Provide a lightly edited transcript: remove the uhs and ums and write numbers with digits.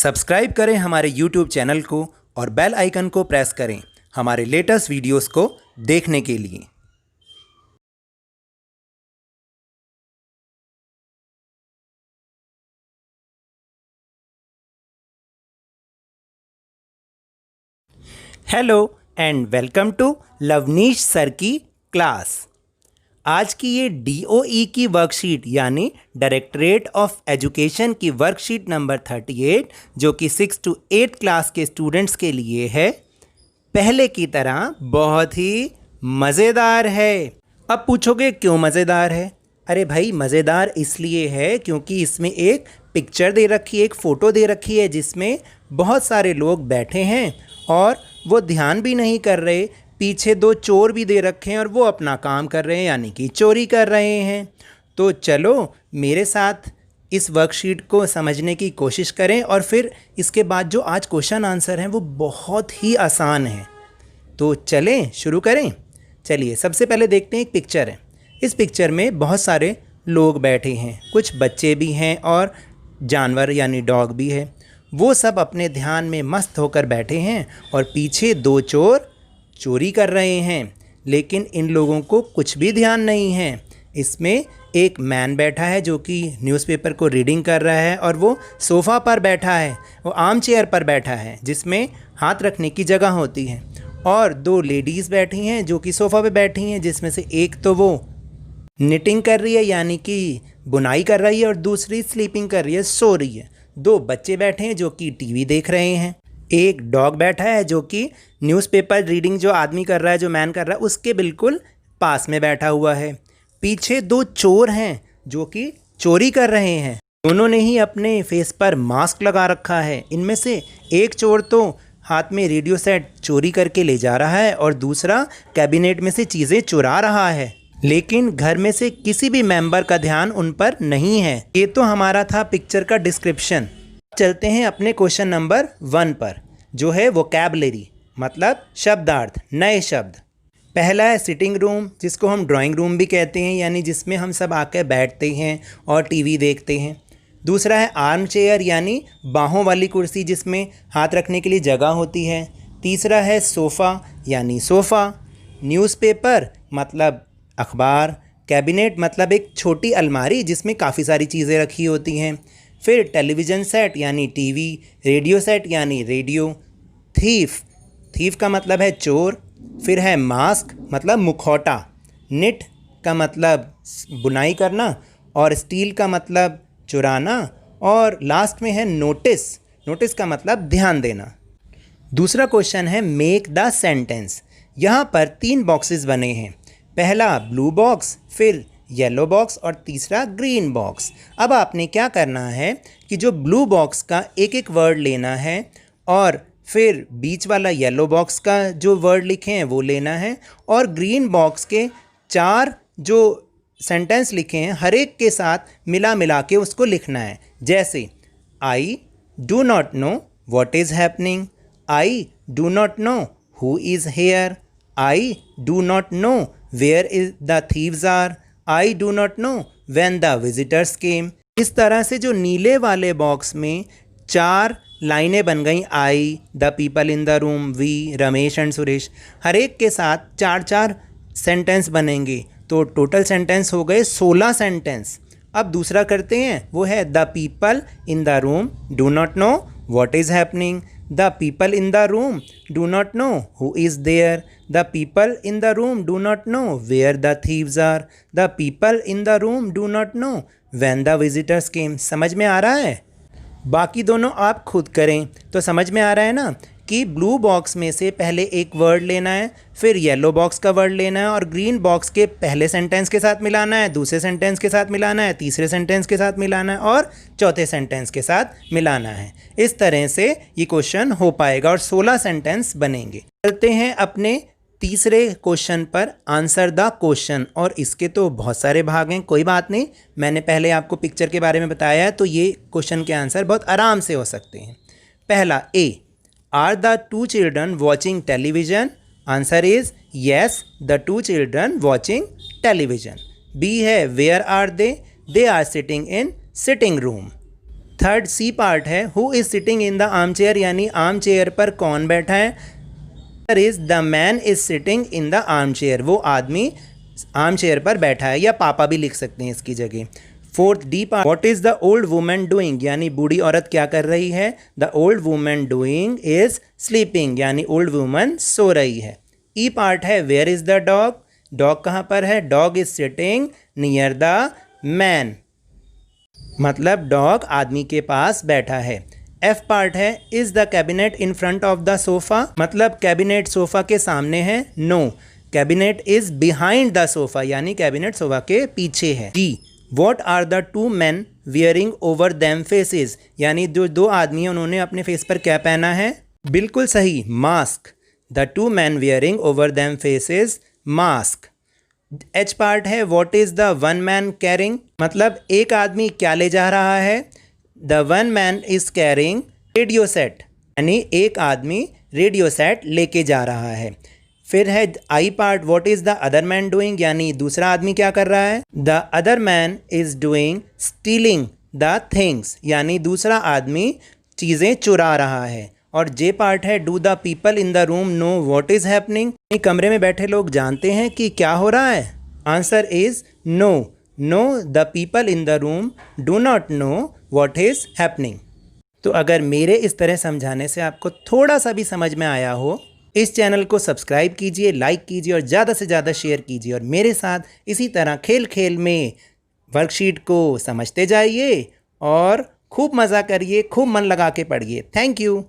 Subscribe करें हमारे YouTube channel को और बेल आइकन को प्रेस करें हमारे लेटेस्ट वीडियोस को देखने के लिए। Hello and welcome to Lavneesh sir की क्लास। आज की ये DOE की वर्कशीट यानी डायरेक्टरेट ऑफ एजुकेशन की वर्कशीट नंबर 38 जो कि 6 to 8 क्लास के स्टूडेंट्स के लिए है, पहले की तरह बहुत ही मज़ेदार है। अब पूछोगे क्यों मज़ेदार है? अरे भाई मज़ेदार इसलिए है क्योंकि इसमें एक पिक्चर दे रखी है, एक फ़ोटो दे रखी है जिसमें बहुत सारे लोग बैठे हैं और वो ध्यान भी नहीं कर रहे। पीछे दो चोर भी दे रखे हैं और वो अपना काम कर रहे हैं यानी कि चोरी कर रहे हैं। तो चलो मेरे साथ इस वर्कशीट को समझने की कोशिश करें और फिर इसके बाद जो आज क्वेश्चन आंसर हैं वो बहुत ही आसान है। तो चलें शुरू करें। चलिए सबसे पहले देखते हैं, एक पिक्चर है। इस पिक्चर में बहुत सारे लोग बैठे हैं, कुछ बच्चे भी हैं और जानवर यानी डॉग भी है। वो सब अपने ध्यान में मस्त होकर बैठे हैं और पीछे दो चोर चोरी कर रहे हैं, लेकिन इन लोगों को कुछ भी ध्यान नहीं है। इसमें एक मैन बैठा है जो कि न्यूज़पेपर को रीडिंग कर रहा है और वो सोफ़ा पर बैठा है, वो आर्म चेयर पर बैठा है जिसमें हाथ रखने की जगह होती है। और दो लेडीज़ बैठी हैं जो कि सोफ़ा पे बैठी हैं, जिसमें से एक तो वो निटिंग कर रही है यानी कि बुनाई कर रही है और दूसरी स्लीपिंग कर रही है, सो रही है। दो बच्चे बैठे हैं जो कि टीवी देख रहे हैं। एक डॉग बैठा है जो कि न्यूज़पेपर रीडिंग जो आदमी कर रहा है, जो मैन कर रहा है, उसके बिल्कुल पास में बैठा हुआ है। पीछे दो चोर हैं जो कि चोरी कर रहे हैं। दोनों ने ही अपने फेस पर मास्क लगा रखा है। इनमें से एक चोर तो हाथ में रेडियो सेट चोरी करके ले जा रहा है और दूसरा कैबिनेट में से चीज़ें चुरा रहा है, लेकिन घर में से किसी भी मेंबर का ध्यान उन पर नहीं है। ये तो हमारा था पिक्चर का डिस्क्रिप्शन। चलते हैं अपने क्वेश्चन नंबर 1 पर, जो है वोकैबुलरी मतलब शब्दार्थ, नए शब्द। पहला है सिटिंग रूम, जिसको हम ड्राइंग रूम भी कहते हैं, यानी जिसमें हम सब आकर बैठते हैं और टीवी देखते हैं। दूसरा है आर्म चेयर यानी बाहों वाली कुर्सी जिसमें हाथ रखने के लिए जगह होती है। तीसरा है सोफ़ा यानी सोफ़ा। न्यूज़पेपर मतलब अखबार। कैबिनेट मतलब एक छोटी अलमारी जिसमें काफ़ी सारी चीज़ें रखी होती हैं। फिर टेलीविज़न सेट यानी टीवी। रेडियो सेट यानी रेडियो। थीफ का मतलब है चोर। फिर है मास्क मतलब मुखौटा। निट का मतलब बुनाई करना और स्टील का मतलब चुराना। और लास्ट में है नोटिस का मतलब ध्यान देना। दूसरा क्वेश्चन है मेक द सेंटेंस। यहाँ पर 3 बॉक्सेस बने हैं, पहला ब्लू बॉक्स, फिर येलो बॉक्स और तीसरा ग्रीन बॉक्स। अब आपने क्या करना है कि जो ब्लू बॉक्स का एक एक वर्ड लेना है और फिर बीच वाला येलो बॉक्स का जो वर्ड लिखे हैं वो लेना है और ग्रीन बॉक्स के 4 जो सेंटेंस लिखे हैं हर एक के साथ मिला के उसको लिखना है। जैसे I do not know what is happening, I do not know who is here, I do not know where is the thieves are, I do not know when the visitors came. इस तरह से जो नीले वाले box में 4 लाइनें बन गई, I, the people in the room, we, Ramesh and Suresh, हर एक के साथ 4-4 सेंटेंस बनेंगे। तो टोटल सेंटेंस हो गए 16 सेंटेंस। अब दूसरा करते हैं, वो है the people in the room do not know what is happening, the people in the room do not know who is there, the people in the room do not know where the thieves are, the people in the room do not know when the visitors came. समझ में आ रहा है? बाकी दोनों आप खुद करें तो समझ में आ रहा है ना कि ब्लू बॉक्स में से पहले एक वर्ड लेना है, फिर येलो बॉक्स का वर्ड लेना है और ग्रीन बॉक्स के पहले सेंटेंस के साथ मिलाना है, दूसरे सेंटेंस के साथ मिलाना है, तीसरे सेंटेंस के साथ मिलाना है और चौथे सेंटेंस के साथ मिलाना है। इस तरह से ये क्वेश्चन हो पाएगा और 16 सेंटेंस बनेंगे। चलते हैं अपने तीसरे क्वेश्चन पर, आंसर द क्वेश्चन। और इसके तो बहुत सारे भाग हैं, कोई बात नहीं, मैंने पहले आपको पिक्चर के बारे में बताया है तो ये क्वेश्चन के आंसर बहुत आराम से हो सकते हैं। पहला A, are the 2 children watching television? Answer is yes, the 2 children watching television. B है where are they are sitting in sitting room. Third C part है, who is sitting in the armchair, यानी armchair पर कौन बैठा है। Is the man is sitting in the armchair, वो आदमी arm chair पर बैठा है, या पापा भी लिख सकते हैं इसकी जगह। Fourth D part, what is the old women doing, यानी बूढ़ी औरत क्या कर रही है। The old women doing is sleeping, यानी ओल्ड वुमन सो रही है। ई पार्ट है, where is the dog, dog कहाँ पर है। Dog is sitting near the man, मतलब डॉग आदमी के पास बैठा है। एफ पार्ट है, is the cabinet in front of the sofa, मतलब कैबिनेट सोफा के सामने है। No, cabinet is behind the sofa, यानी कैबिनेट सोफा के पीछे है। जी, what are the two man wearing over them faces, यानी जो दो आदमी हैं उन्होंने अपने फेस पर क्या पहना है। बिल्कुल सही, mask. The two man wearing over them faces mask. H part है, what is the one man carrying, मतलब एक आदमी क्या ले जा रहा है। The one man is carrying radio set, यानी एक आदमी रेडियो सेट लेके जा रहा है। फिर है आई part, what is the other man doing, यानी दूसरा आदमी क्या कर रहा है। The other man is doing stealing the things, यानी दूसरा आदमी चीज़ें चुरा रहा है। और जे पार्ट है, do the people in the room no what is happening, कमरे में बैठे लोग जानते हैं कि क्या हो रहा है। Answer is no, no the people in the room do not know what is happening. तो अगर मेरे इस तरह समझाने से आपको थोड़ा सा भी समझ में आया हो, इस चैनल को सब्सक्राइब कीजिए, लाइक कीजिए और ज़्यादा से ज़्यादा शेयर कीजिए, और मेरे साथ इसी तरह खेल खेल में वर्कशीट को समझते जाइए और खूब मज़ा करिए, खूब मन लगा के पढ़िए। Thank you.